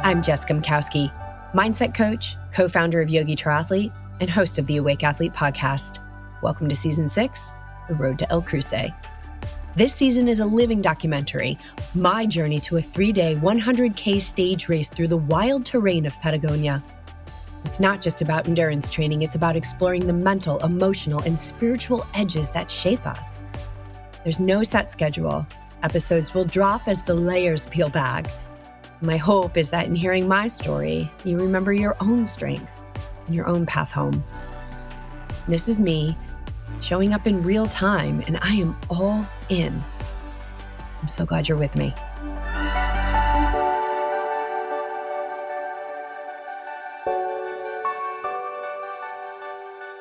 I'm Jess Gumkowski, mindset coach, co-founder of Yogi Triathlete, and host of the Awake Athlete podcast. Welcome to Season 6, The Road to El Cruce. This season is a living documentary, my journey to a 3-day 100K stage race through the wild terrain of Patagonia. It's not just about endurance training, it's about exploring the mental, emotional, and spiritual edges that shape us. There's no set schedule. Episodes will drop as the layers peel back. My hope is that in hearing my story, you remember your own strength and your own path home. This is me showing up in real time, and I am all in. I'm so glad you're with me.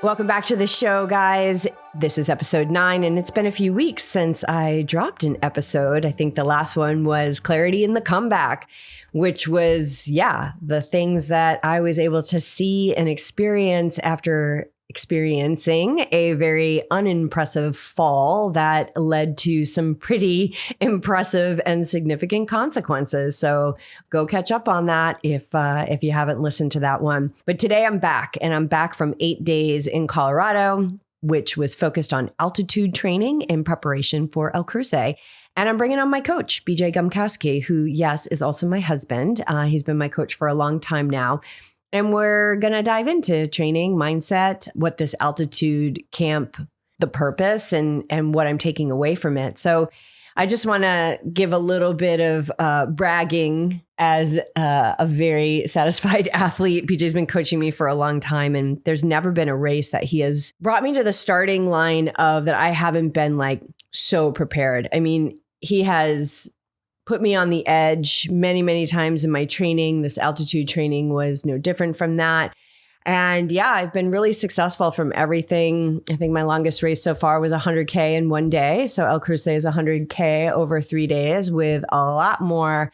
Welcome back to the show, guys. This is episode 9, and it's been a few weeks since I dropped an episode. I think the last one was Clarity in the Comeback, which was, the things that I was able to see and experience after experiencing a very unimpressive fall that led to some pretty impressive and significant consequences. So go catch up on that if you haven't listened to that one. But today I'm back, and I'm back from 8 days in Colorado, which was focused on altitude training in preparation for El Cruce. And I'm bringing on my coach, BJ Gumkowski, who, yes, is also my husband. He's been my coach for a long time now. And we're going to dive into training, mindset, what this altitude camp, the purpose, and what I'm taking away from it. So I just want to give a little bit of bragging as a very satisfied athlete. BJ's been coaching me for a long time, and there's never been a race that he has brought me to the starting line of that I haven't been like so prepared. I mean, he has put me on the edge many, many times in my training. This altitude training was no different from that. And I've been really successful from everything. I think my longest race so far was 100K in one day. So El Cruce is 100K over 3 days with a lot more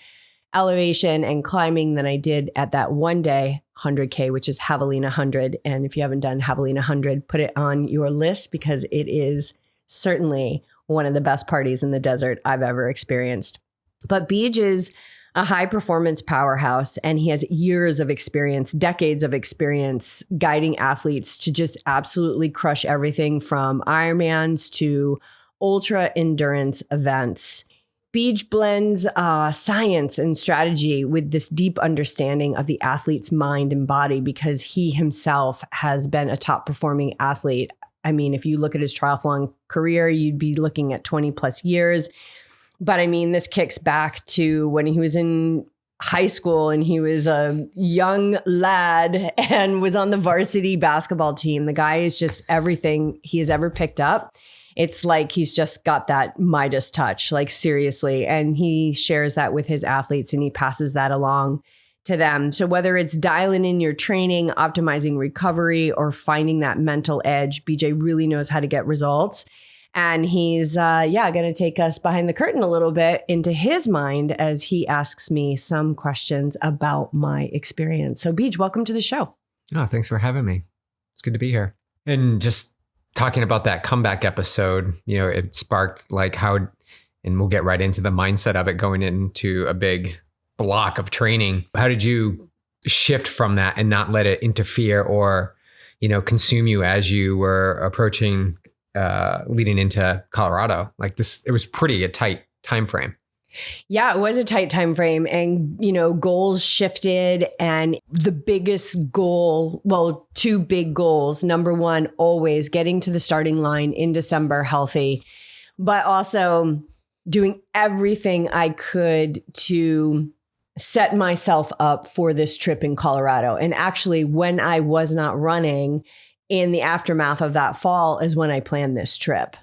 elevation and climbing than I did at that one day 100K, which is Javelina 100. And if you haven't done Javelina 100, put it on your list because it is certainly one of the best parties in the desert I've ever experienced. But Beej is a high performance powerhouse, and he has years of experience, decades of experience guiding athletes to just absolutely crush everything from Ironmans to ultra endurance events. Beej blends science and strategy with this deep understanding of the athlete's mind and body because he himself has been a top performing athlete. I mean, if you look at his triathlon career, you'd be looking at 20 plus years. But I mean, this kicks back to when he was in high school and he was a young lad and was on the varsity basketball team. The guy is just everything he has ever picked up. It's like he's just got that Midas touch, like seriously. And he shares that with his athletes and he passes that along to them. So whether it's dialing in your training, optimizing recovery, or finding that mental edge, BJ really knows how to get results. And he's, going to take us behind the curtain a little bit into his mind as he asks me some questions about my experience. So, Beej, welcome to the show. Oh, thanks for having me. It's good to be here. And just talking about that comeback episode, it sparked like how, and we'll get right into the mindset of it going into a big block of training. How did you shift from that and not let it interfere or, consume you as you were approaching leading into Colorado? Like this, it was pretty a tight time frame. Yeah, it was a tight time frame, and goals shifted. And the biggest goal, well, 2 big goals. Number one, always getting to the starting line in December healthy, but also doing everything I could to set myself up for this trip in Colorado. And actually, when I was not running, in the aftermath of that fall is when I planned this trip.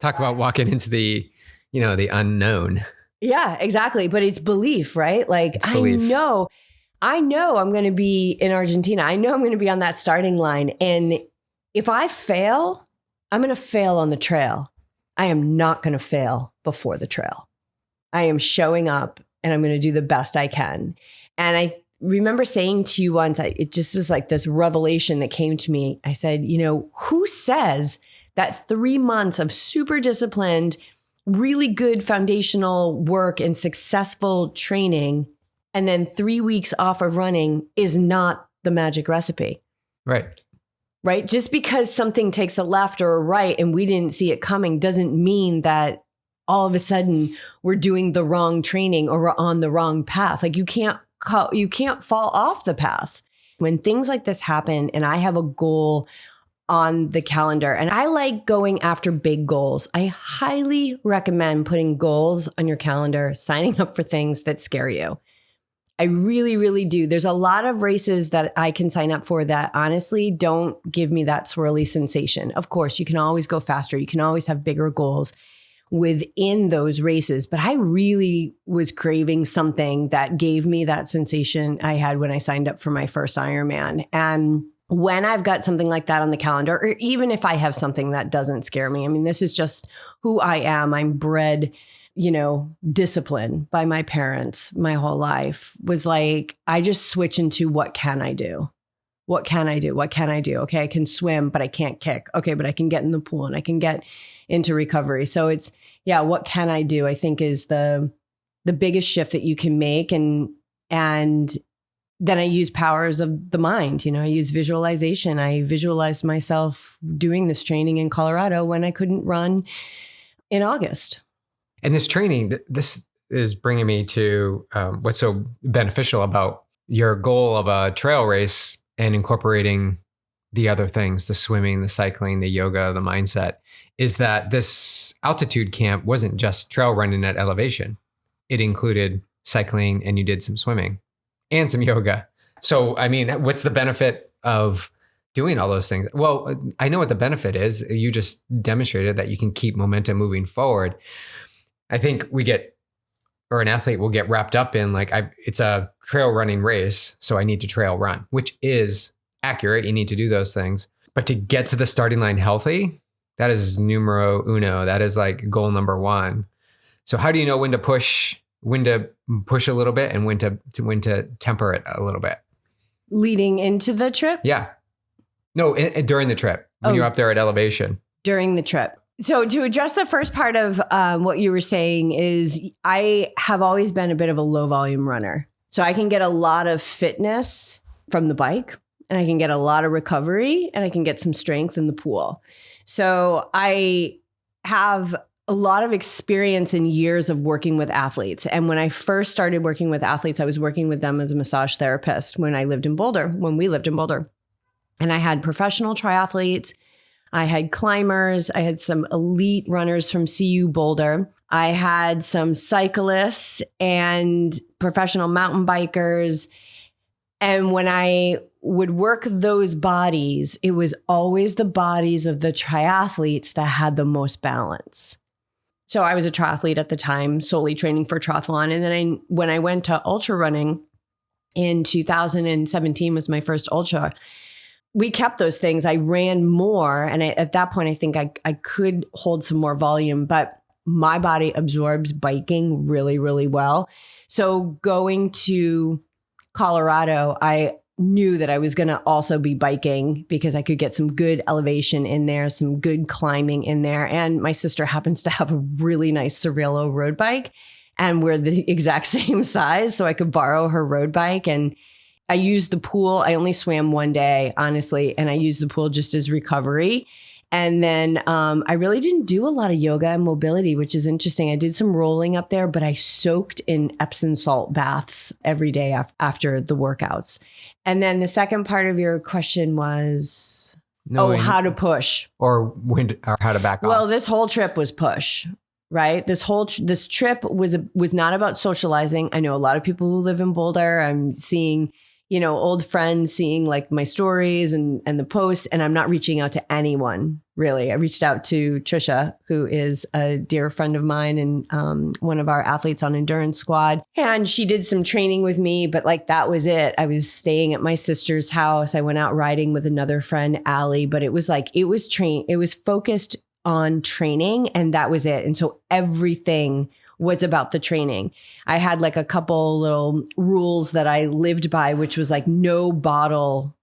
Talk about walking into the, the unknown. Yeah, exactly. But it's belief, right? Like it's belief. I know I'm going to be in Argentina. I know I'm going to be on that starting line. And if I fail, I'm going to fail on the trail. I am not going to fail before the trail. I am showing up and I'm going to do the best I can. And I remember saying to you once, it just was like this revelation that came to me. I said, who says that 3 months of super disciplined, really good foundational work and successful training And then 3 weeks off of running is not the magic recipe. Right? Just because something takes a left or a right and we didn't see it coming doesn't mean that all of a sudden we're doing the wrong training or we're on the wrong path. Like you can't fall off the path. When things like this happen and I have a goal on the calendar and I like going after big goals, I highly recommend putting goals on your calendar, signing up for things that scare you. I really, really do. There's a lot of races that I can sign up for that honestly don't give me that swirly sensation. Of course, you can always go faster. You can always have bigger goals within those races. But I really was craving something that gave me that sensation I had when I signed up for my first Ironman. And when I've got something like that on the calendar, or even if I have something that doesn't scare me, I mean, this is just who I am. I'm bred, discipline by my parents my whole life. Was like, I just switch into what can I do? What can I do? What can I do? Okay, I can swim, but I can't kick. Okay, but I can get in the pool and I can get into recovery. So it's, what can I do? I think is the biggest shift that you can make. And then I use powers of the mind. I use visualization. I visualized myself doing this training in Colorado when I couldn't run in August. And this training, this is bringing me to what's so beneficial about your goal of a trail race and incorporating the other things, the swimming, the cycling, the yoga, the mindset, is that this altitude camp wasn't just trail running at elevation. It included cycling and you did some swimming and some yoga. So, I mean, what's the benefit of doing all those things? Well, I know what the benefit is. You just demonstrated that you can keep momentum moving forward. I think an athlete will get wrapped up in it's a trail running race, so I need to trail run, which is accurate. You need to do those things. But to get to the starting line healthy, that is numero uno. That is like goal number one. So how do you know when to push a little bit and when to temper it a little bit? Leading into the trip? Yeah. No, during the trip, when you're up there at elevation. During the trip. So to address the first part of what you were saying is I have always been a bit of a low volume runner. So I can get a lot of fitness from the bike and I can get a lot of recovery and I can get some strength in the pool. So I have a lot of experience and years of working with athletes. And when I first started working with athletes, I was working with them as a massage therapist when we lived in Boulder. And I had professional triathletes. I had climbers. I had some elite runners from CU Boulder. I had some cyclists and professional mountain bikers. And when I would work those bodies, it was always the bodies of the triathletes that had the most balance. So I was a triathlete at the time, solely training for triathlon. And then when I went to ultra running in 2017 was my first ultra. We kept those things. I ran more. And at that point, I think I could hold some more volume, but my body absorbs biking really, really well. So going to Colorado, I knew that I was going to also be biking because I could get some good elevation in there, some good climbing in there. And my sister happens to have a really nice Cervelo road bike and we're the exact same size. So I could borrow her road bike and I used the pool. I only swam one day, honestly, and I used the pool just as recovery. And then I really didn't do a lot of yoga and mobility, which is interesting. I did some rolling up there, but I soaked in Epsom salt baths every day after the workouts. And then the second part of your question was, how to push. Or how to back off. Well, this whole trip was push. Right. This trip was not about socializing. I know a lot of people who live in Boulder. I'm seeing, old friends, seeing like my stories and the posts, and I'm not reaching out to anyone really. I reached out to Trisha, who is a dear friend of mine and one of our athletes on Endurance Squad. And she did some training with me, but that was it. I was staying at my sister's house. I went out riding with another friend, Allie, but it was focused on training and that was it. And so everything was about the training. I had a couple little rules that I lived by, which was no bottle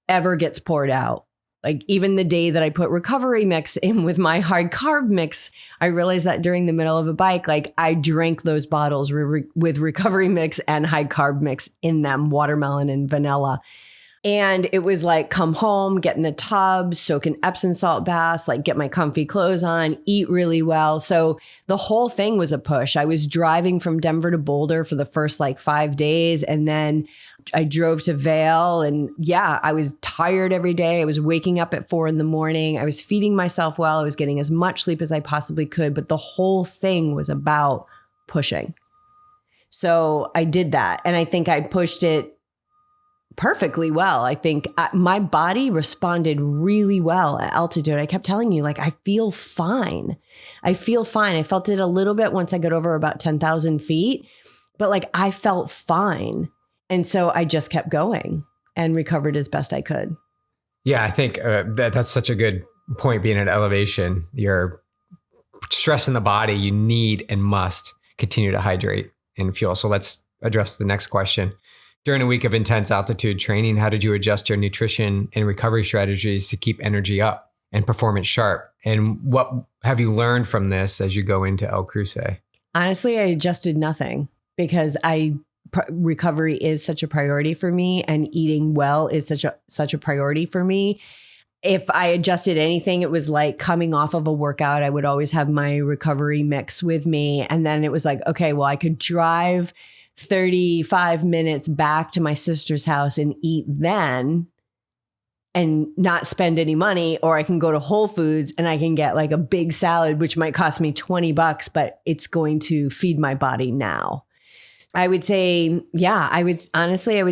ever gets poured out Like even the day that I put recovery mix in with my high carb mix, I realized that during the middle of a bike, like I drank those bottles with recovery mix and high carb mix in them, watermelon and vanilla. And it was like, come home, get in the tub, soak in Epsom salt baths, like get my comfy clothes on, eat really well. So the whole thing was a push. I was driving from Denver to Boulder for the first like 5 days. And then I drove to Vail, and yeah, I was tired every day. I was waking up at 4 a.m. I was feeding myself well. I was getting as much sleep as I possibly could. But the whole thing was about pushing. So I did that. And I think I pushed it perfectly well. I think my body responded really well at altitude. I kept telling you, like, I feel fine. I feel fine. I felt it a little bit once I got over about 10,000 feet, but like I felt fine. And so I just kept going and recovered as best I could. Yeah, I think that's such a good point. Being at elevation, you're stressing the body. You need and must continue to hydrate and fuel. So let's address the next question. During a week of intense altitude training, how did you adjust your nutrition and recovery strategies to keep energy up and performance sharp? And what have you learned from this as you go into El Cruce? Honestly, I adjusted nothing because recovery is such a priority for me, and eating well is such a priority for me. If I adjusted anything, it was like coming off of a workout, I would always have my recovery mix with me. And then it was like, okay, well, I could drive 35 minutes back to my sister's house and eat then and not spend any money, or I can go to Whole Foods and I can get like a big salad, which might cost me $20, but it's going to feed my body now. I would say, yeah, I would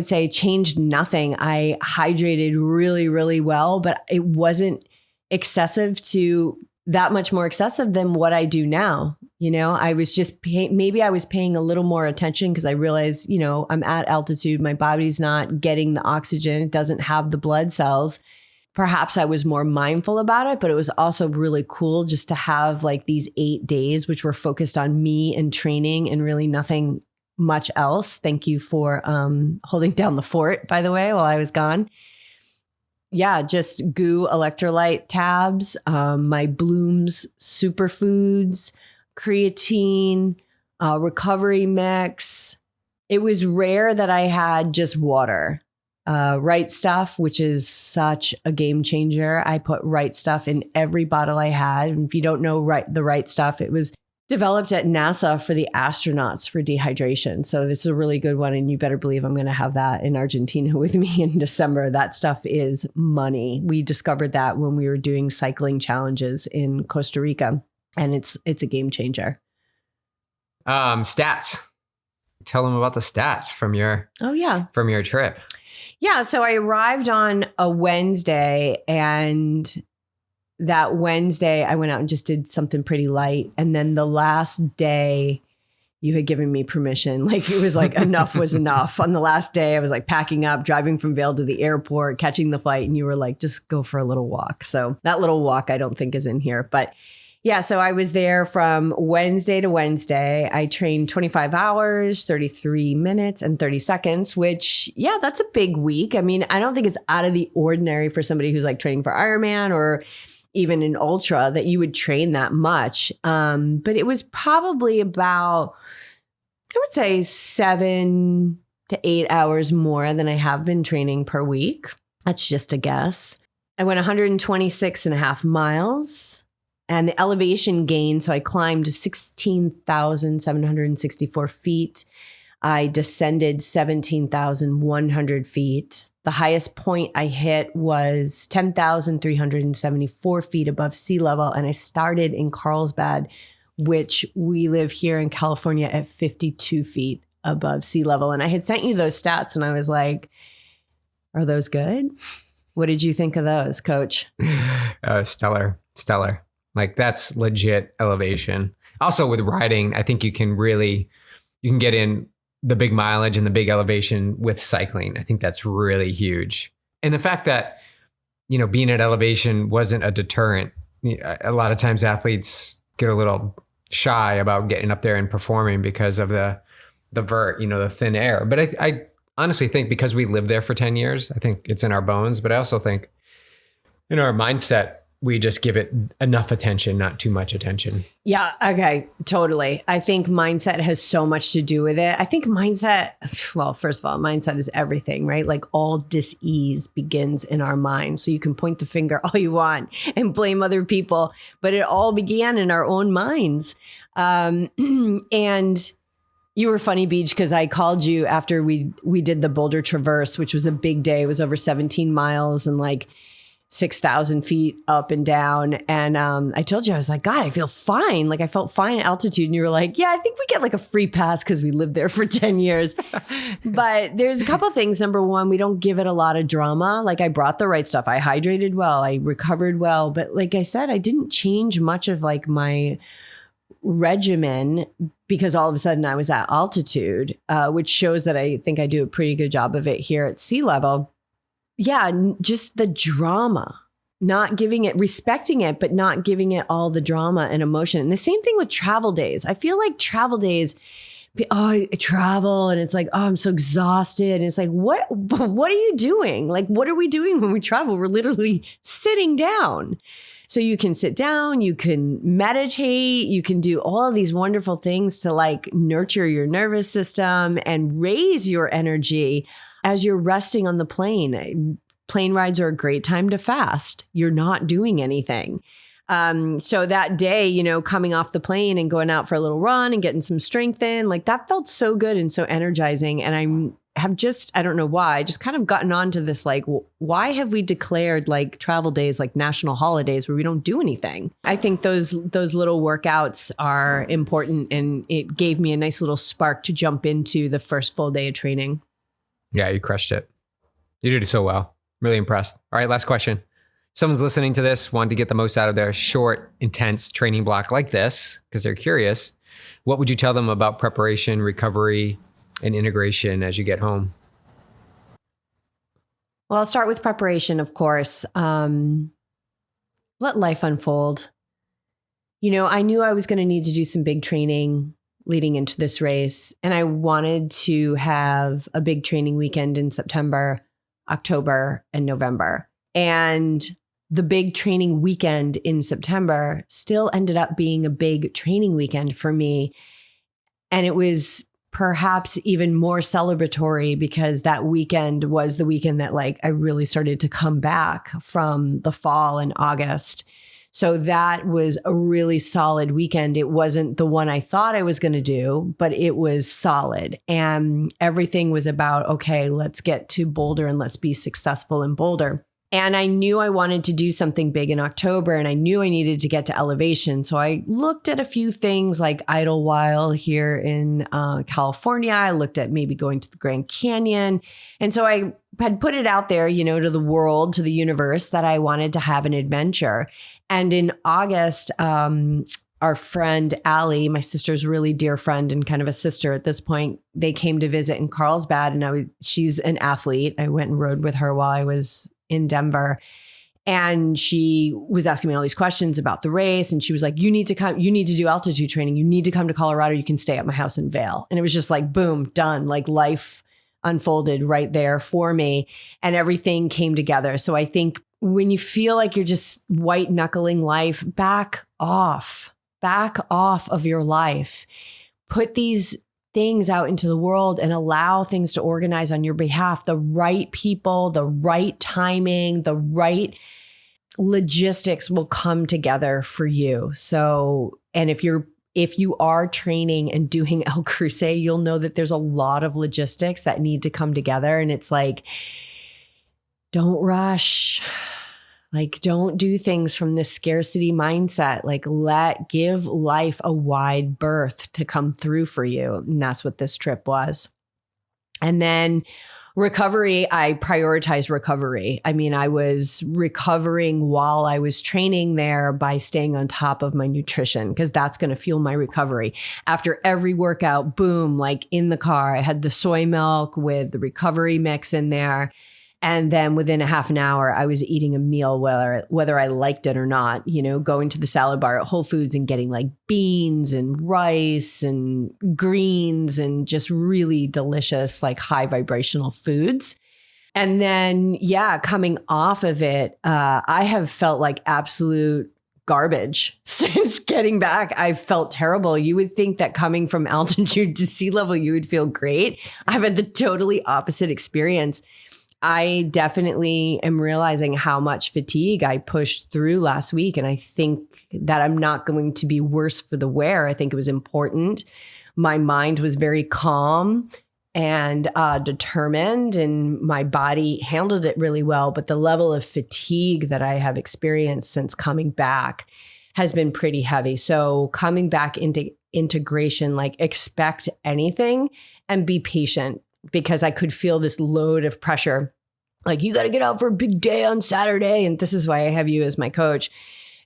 say changed nothing. I hydrated really, really well, but it wasn't that much more excessive than what I do now. You know, I was just, maybe I was paying a little more attention because I realized, you know, I'm at altitude. My body's not getting the oxygen. It doesn't have the blood cells. Perhaps I was more mindful about it, but it was also really cool just to have like these 8 days, which were focused on me and training and really nothing much else. Thank you for holding down the fort, by the way, while I was gone. Yeah, just GU electrolyte tabs, my Bloom's superfoods, creatine, recovery mix. It was rare that I had just water. Right Stuff, which is such a game changer. I put Right Stuff in every bottle I had. And if you don't know the Right Stuff, it was developed at NASA for the astronauts for dehydration. So this is a really good one. And you better believe I'm going to have that in Argentina with me in December. That stuff is money. We discovered that when we were doing cycling challenges in Costa Rica, and it's a game changer. Stats. Tell them about the stats from your trip. Yeah. So I arrived on a Wednesday, and that Wednesday, I went out and just did something pretty light. And then the last day, you had given me permission. Like it was like enough was enough. On the last day, I was like packing up, driving from Vail to the airport, catching the flight. And you were like, just go for a little walk. So that little walk, I don't think is in here. But yeah, so I was there from Wednesday to Wednesday. I trained 25 hours, 33 minutes and 30 seconds, which, yeah, that's a big week. I mean, I don't think it's out of the ordinary for somebody who's like training for Ironman or even an ultra that you would train that much. But it was probably about, I would say 7 to 8 hours more than I have been training per week. That's just a guess. I went 126.5 miles, and the elevation gain. So I climbed 16,764 feet. I descended 17,100 feet. The highest point I hit was 10,374 feet above sea level. And I started in Carlsbad, which we live here in California at 52 feet above sea level. And I had sent you those stats and I was like, are those good? What did you think of those, Coach? Stellar. Like that's legit elevation. Also with riding, I think you can get in the big mileage and the big elevation with cycling. I think that's really huge. And the fact that, you know, being at elevation wasn't a deterrent. A lot of times athletes get a little shy about getting up there and performing because of the vert, you know, the thin air. But I honestly think because we lived there for 10 years, I think it's in our bones. But I also think In our mindset, we just give it enough attention, not too much attention. Yeah. Okay. Totally. I think mindset has so much to do with it. I think mindset, well, first of all, mindset is everything, right? Like all dis-ease begins in our mind. So you can point the finger all you want and blame other people, but it all began in our own minds. And you were funny, Beach, because I called you after we did the Boulder Traverse, which was a big day. It was over 17 miles and like 6,000 feet up and down. And I told you, I was like, God, I feel fine. Like I felt fine at altitude. And you were like, yeah, I think we get like a free pass because we lived there for 10 years. But there's a couple of things. Number one, we don't give it a lot of drama. Like I brought the right stuff. I hydrated well. I recovered well. But like I said, I didn't change much of like my regimen because all of a sudden I was at altitude, which shows that I think I do a pretty good job of it here at sea level. Yeah, just the drama, not giving it, respecting it, but not giving it all the drama and emotion. And the same thing with travel days. I feel like travel days, I travel and it's like, oh, I'm so exhausted. And it's like, what are you doing? Like, what are we doing when we travel? We're literally sitting down. So you can sit down, you can meditate, you can do all of these wonderful things to like nurture your nervous system and raise your energy as you're resting on the plane. Plane rides are a great time to fast. You're not doing anything. So that day, you know, coming off the plane and going out for a little run and getting some strength in, like that felt so good and so energizing. And I don't know why, just kind of gotten onto this, like, why have we declared like travel days, like national holidays where we don't do anything? I think those little workouts are important. And it gave me a nice little spark to jump into the first full day of training. Yeah, you crushed it. You did it so well. Really impressed. All right, last question. Someone's listening to this, wanted to get the most out of their short, intense training block like this, because they're curious. What would you tell them about preparation, recovery, and integration as you get home? Well, I'll start with preparation, of course. Let life unfold. You know, I knew I was going to need to do some big training leading into this race. And I wanted to have a big training weekend in September, October, and November. And the big training weekend in September still ended up being a big training weekend for me. And it was perhaps even more celebratory because that weekend was the weekend that like I really started to come back from the fall in August. So that was a really solid weekend. It wasn't the one I thought I was going to do, but it was solid. And everything was about, okay, let's get to Boulder and let's be successful in Boulder. And I knew I wanted to do something big in October and I knew I needed to get to elevation. So I looked at a few things like Idlewild here in California. I looked at maybe going to the Grand Canyon. And so I had put it out there, you know, to the world, to the universe that I wanted to have an adventure. And in August, our friend Allie, my sister's really dear friend and kind of a sister at this point, they came to visit in Carlsbad and she's an athlete. I went and rode with her while I was in Denver. And she was asking me all these questions about the race. And she was like, you need to come, you need to do altitude training. You need to come to Colorado. You can stay at my house in Vail. And it was just like, boom, done. Like life unfolded right there for me and everything came together. So I think when you feel like you're just white knuckling life, back off of your life, put these things out into the world and allow things to organize on your behalf. The right people, the right timing, the right logistics will come together for you. So, and if you are training and doing El Cruce, you'll know that there's a lot of logistics that need to come together. And it's like, don't rush. Like, don't do things from this scarcity mindset. Like, give life a wide berth to come through for you. And that's what this trip was. And then recovery, I prioritized recovery. I mean, I was recovering while I was training there by staying on top of my nutrition, because that's going to fuel my recovery. After every workout, boom, like in the car, I had the soy milk with the recovery mix in there. And then within a half an hour, I was eating a meal, whether I liked it or not, you know, going to the salad bar at Whole Foods and getting like beans and rice and greens and just really delicious, like high vibrational foods. And then, yeah, coming off of it, I have felt like absolute garbage since getting back. I felt terrible. You would think that coming from altitude to sea level, you would feel great. I've had the totally opposite experience. I definitely am realizing how much fatigue I pushed through last week. And I think that I'm not going to be worse for the wear. I think it was important. My mind was very calm and determined, and my body handled it really well. But the level of fatigue that I have experienced since coming back has been pretty heavy. So coming back into integration, like expect anything and be patient, because I could feel this load of pressure. Like, you got to get out for a big day on Saturday. And this is why I have you as my coach,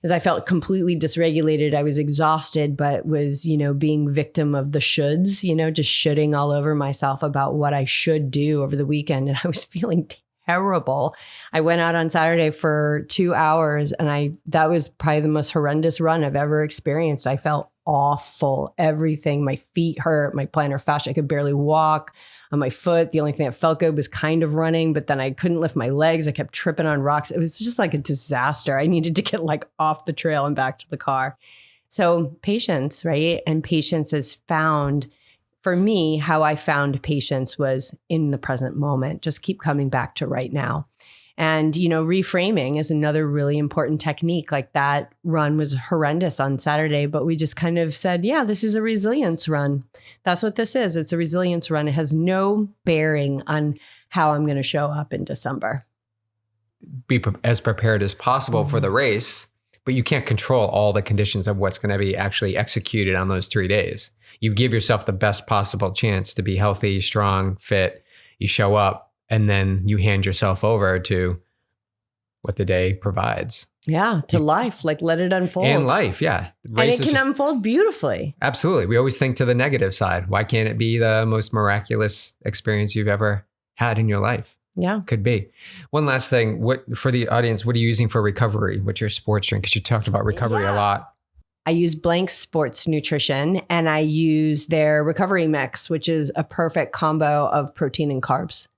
is I felt completely dysregulated. I was exhausted, but was, being victim of the shoulds, just shoulding all over myself about what I should do over the weekend. And I was feeling terrible. I went out on Saturday for 2 hours, and that was probably the most horrendous run I've ever experienced. I felt awful. Everything. My feet hurt, my plantar fascia. I could barely walk on my foot. The only thing that felt good was kind of running, but then I couldn't lift my legs. I kept tripping on rocks. It was just like a disaster. I needed to get off the trail and back to the car. So patience, right? And patience is found, for me, how I found patience was in the present moment. Just keep coming back to right now. And, reframing is another really important technique. Like, that run was horrendous on Saturday, but we just kind of said, yeah, this is a resilience run. That's what this is. It's a resilience run. It has no bearing on how I'm going to show up in December. Be as prepared as possible for the race, but you can't control all the conditions of what's going to be actually executed on those 3 days. You give yourself the best possible chance to be healthy, strong, fit. You show up, and then you hand yourself over to what the day provides. Yeah, to life, let it unfold. And life, yeah. And it can unfold beautifully. Absolutely. We always think to the negative side. Why can't it be the most miraculous experience you've ever had in your life? Yeah. Could be. One last thing, for the audience, what are you using for recovery? What's your sports drink? Because you talked about recovery a lot. I use Blank Sports Nutrition, and I use their recovery mix, which is a perfect combo of protein and carbs.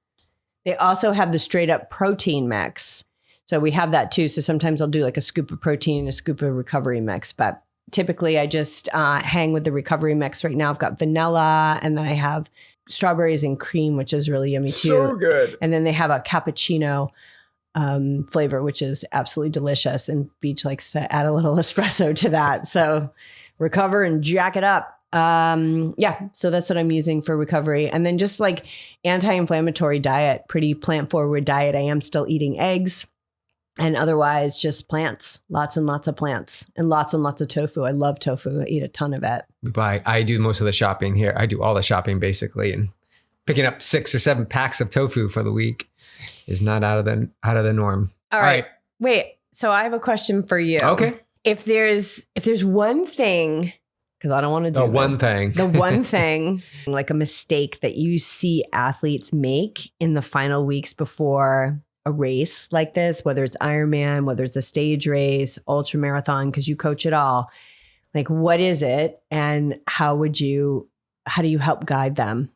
They also have the straight up protein mix. So we have that too. So sometimes I'll do a scoop of protein and a scoop of recovery mix. But typically I just hang with the recovery mix. Right now I've got vanilla, and then I have strawberries and cream, which is really yummy too. So good. And then they have a cappuccino flavor, which is absolutely delicious. And Beach likes to add a little espresso to that. So recover and jack it up. So that's what I'm using for recovery. And then just anti-inflammatory diet, pretty plant forward diet. I am still eating eggs, and otherwise just plants, lots and lots of plants, and lots of tofu. I love tofu. I eat a ton of it. I do most of the shopping here. I do all the shopping basically, and picking up 6 or 7 packs of tofu for the week is not out of the norm. All right. Wait. So I have a question for you. Okay. If there's one thing, because I don't want to do the one thing, like a mistake that you see athletes make in the final weeks before a race like this, whether it's Ironman, whether it's a stage race, ultra marathon, because you coach it all. What is it, and how do you help guide them?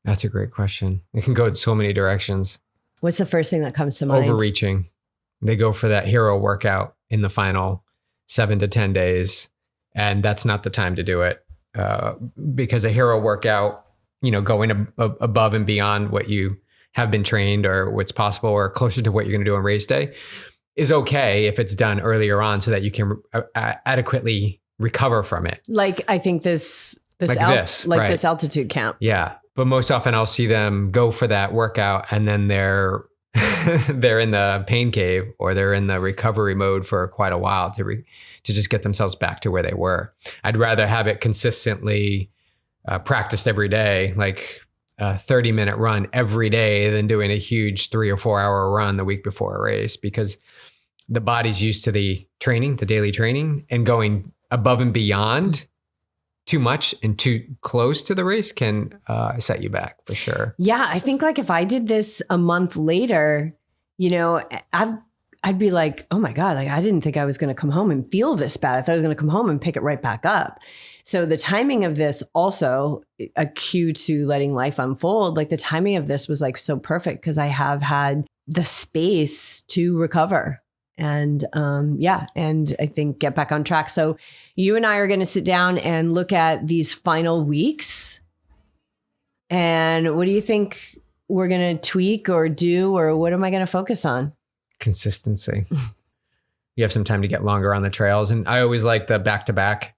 That's a great question. It can go in so many directions. What's the first thing that comes to mind? Overreaching. They go for that hero workout in the final 7 to 10 days. And that's not the time to do it, because a hero workout, going above and beyond what you have been trained or what's possible or closer to what you're going to do on race day is okay if it's done earlier on so that you can adequately recover from it. I think this altitude camp. Yeah. But most often I'll see them go for that workout, and then they're in the pain cave, or they're in the recovery mode for quite a while to just get themselves back to where they were. I'd rather have it consistently practiced every day, like a 30-minute run every day, than doing a huge 3 or 4 hour run the week before a race, because the body's used to the training, the daily training, and going above and beyond too much and too close to the race can set you back for sure. Yeah. I think if I did this a month later, I'd be like, oh my God, I didn't think I was going to come home and feel this bad. I thought I was going to come home and pick it right back up. So the timing of this also a cue to letting life unfold. Like the timing of this was like so perfect because I have had the space to recover and and I think get back on track. So you and I are going to sit down and look at these final weeks. And what do you think we're going to tweak or do, or what am I going to focus on? Consistency. You have some time to get longer on the trails. And I always like the back-to-back.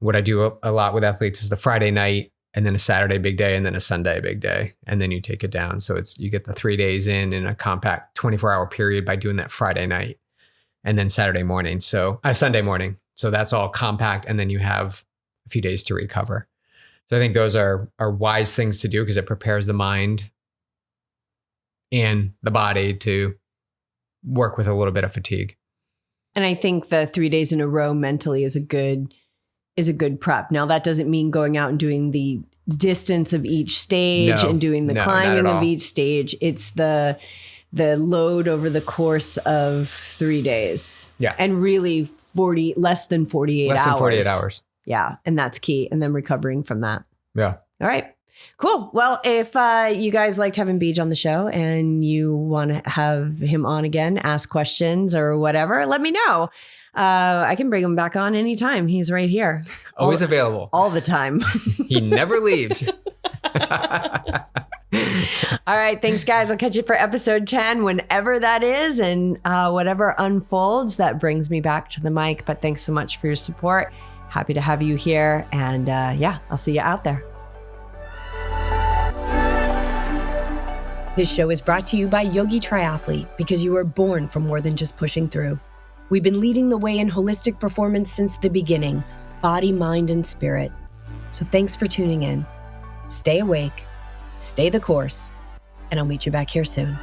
What I do a lot with athletes is the Friday night and then a Saturday big day and then a Sunday big day. And then you take it down. So you get the 3 days in a compact 24-hour period by doing that Friday night and then Sunday morning. So that's all compact. And then you have a few days to recover. So I think those are wise things to do because it prepares the mind and the body to work with a little bit of fatigue. And I think the 3 days in a row mentally is a good prep. Now that doesn't mean going out and doing the distance of each stage and doing the climbing of each stage. It's the load over the course of 3 days. Yeah. And really less than 48 hours. Less than 48 hours. Yeah. And that's key. And then recovering from that. Yeah. All right. Cool. Well, if you guys liked having Beej on the show and you want to have him on again, ask questions or whatever, let me know. I can bring him back on anytime. He's right here. Always available. All the time. He never leaves. All right. Thanks, guys. I'll catch you for episode 10, whenever that is. And whatever unfolds, that brings me back to the mic. But thanks so much for your support. Happy to have you here. And I'll see you out there. This show is brought to you by Yogi Triathlete, because you were born for more than just pushing through. We've been leading the way in holistic performance since the beginning, body, mind, and spirit. So thanks for tuning in. Stay awake, stay the course, and I'll meet you back here soon.